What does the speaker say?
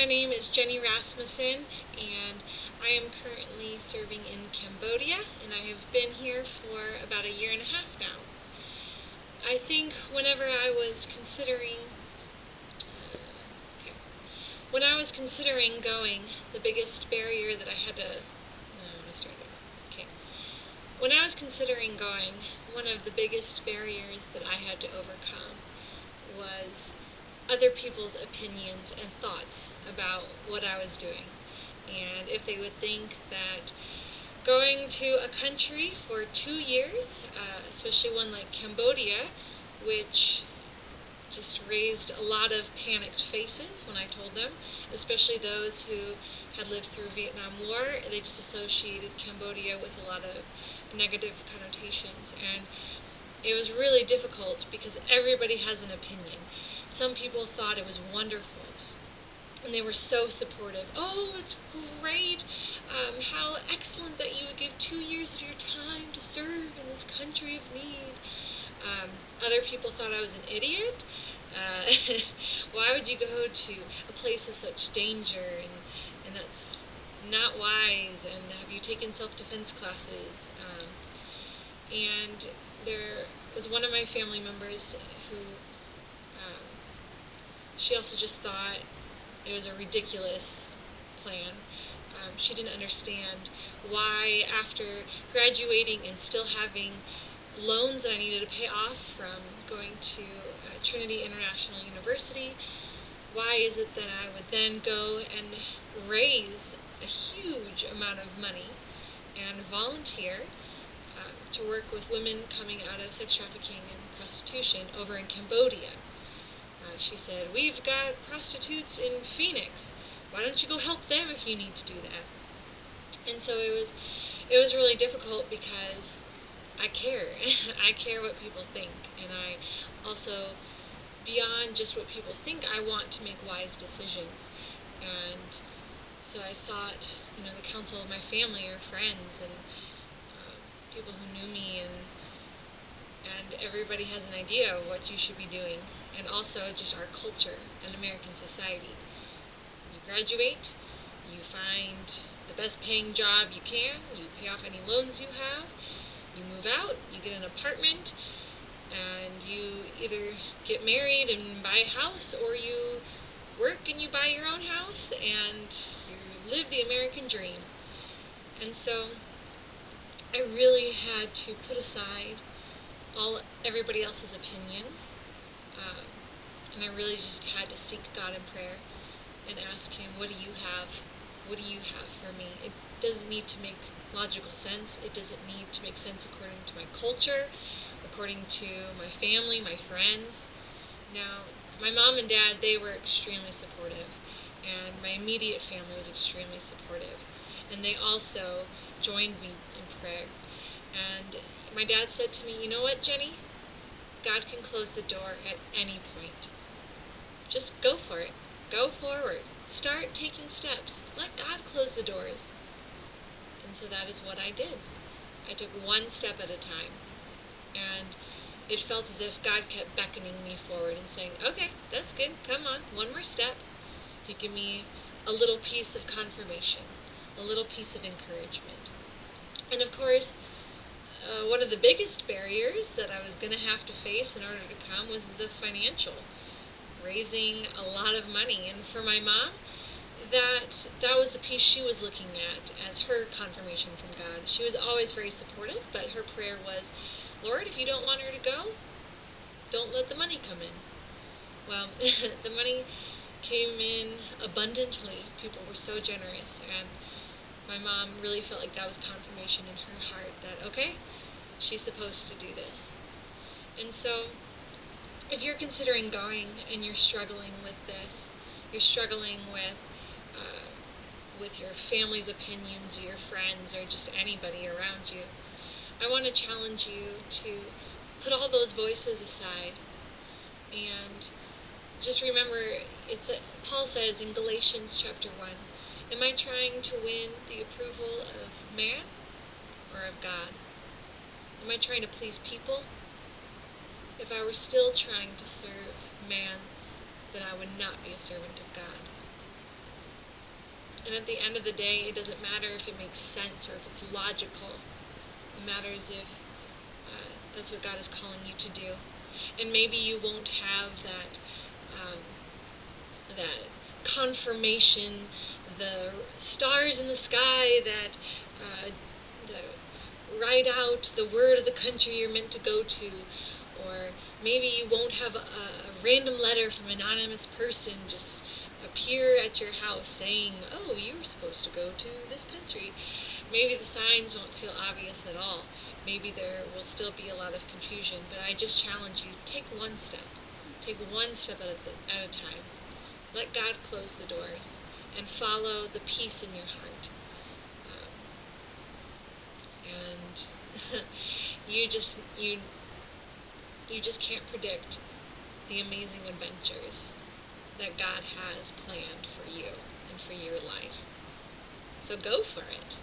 My name is Jenny Rasmussen, and I am currently serving in Cambodia, and I have been here for about a year and a half now. I think whenever I was considering going, the biggest barrier that I had to when I was considering going, one of the biggest barriers that I had to overcome was other people's opinions and thoughts about what I was doing, and if they would think that going to a country for 2 years, especially one like Cambodia, which just raised a lot of panicked faces when I told them, especially those who had lived through Vietnam War. They just associated Cambodia with a lot of negative connotations, and it was really difficult because everybody has an opinion. Some people thought it was wonderful, and they were so supportive. Oh, it's great! How excellent that you would give 2 years of your time to serve in this country of need. Other people thought I was an idiot. Why would you go to a place of such danger, and that's not wise, and have you taken self-defense classes? And there was one of my family members who she also just thought it was a ridiculous plan. She didn't understand why, after graduating and still having loans that I needed to pay off from going to Trinity International University, why is it that I would then go and raise a huge amount of money and volunteer to work with women coming out of sex trafficking and prostitution over in Cambodia. She said, "We've got prostitutes in Phoenix. Why don't you go help them if you need to do that?" And so it was really difficult because I care. I care what people think, and I also, beyond just what people think, I want to make wise decisions. And so I sought, the counsel of my family or friends and people who knew me, and everybody has an idea of what you should be doing, and also just our culture and American society. You graduate, you find the best paying job you can, you pay off any loans you have, you move out, you get an apartment, and you either get married and buy a house, or you work and you buy your own house, and you live the American dream. And so I really had to put aside everybody else's opinions, and I really just had to seek God in prayer and ask Him, what do you have? What do you have for me? It doesn't need to make logical sense. It doesn't need to make sense according to my culture, according to my family, my friends. Now, my mom and dad, they were extremely supportive, and my immediate family was extremely supportive, and they also joined me in prayer. And my dad said to me, "You know what, Jenny? God can close the door at any point. Just go for it. Go forward. Start taking steps. Let God close the doors." And so that is what I did. I took one step at a time, and it felt as if God kept beckoning me forward and saying, "Okay, that's good. Come on, one more step." He'd give me a little piece of confirmation, a little piece of encouragement. And of course, one of the biggest barriers that I was going to have to face in order to come was the financial, raising a lot of money. And for my mom, that was the piece she was looking at as her confirmation from God. She was always very supportive, but her prayer was, "Lord, if you don't want her to go, don't let the money come in." Well, the money came in abundantly. People were so generous, and my mom really felt like that was confirmation in her heart that, okay, she's supposed to do this. And so, if you're considering going and you're struggling with this, you're struggling with your family's opinions, or your friends, or just anybody around you, I want to challenge you to put all those voices aside and just remember, Paul says in Galatians chapter 1, "Am I trying to win the approval of man or of God? Am I trying to please people? If I were still trying to serve man, then I would not be a servant of God." And at the end of the day, it doesn't matter if it makes sense or if it's logical. It matters if that's what God is calling you to do. And maybe you won't have that confirmation, the stars in the sky that write out the word of the country you're meant to go to, or maybe you won't have a random letter from an anonymous person just appear at your house saying, oh, you were supposed to go to this country. Maybe the signs won't feel obvious at all. Maybe there will still be a lot of confusion, but I just challenge you, take one step. Take one step at a time. Let God close the doors and follow the peace in your heart. And you just can't predict the amazing adventures that God has planned for you and for your life. So go for it.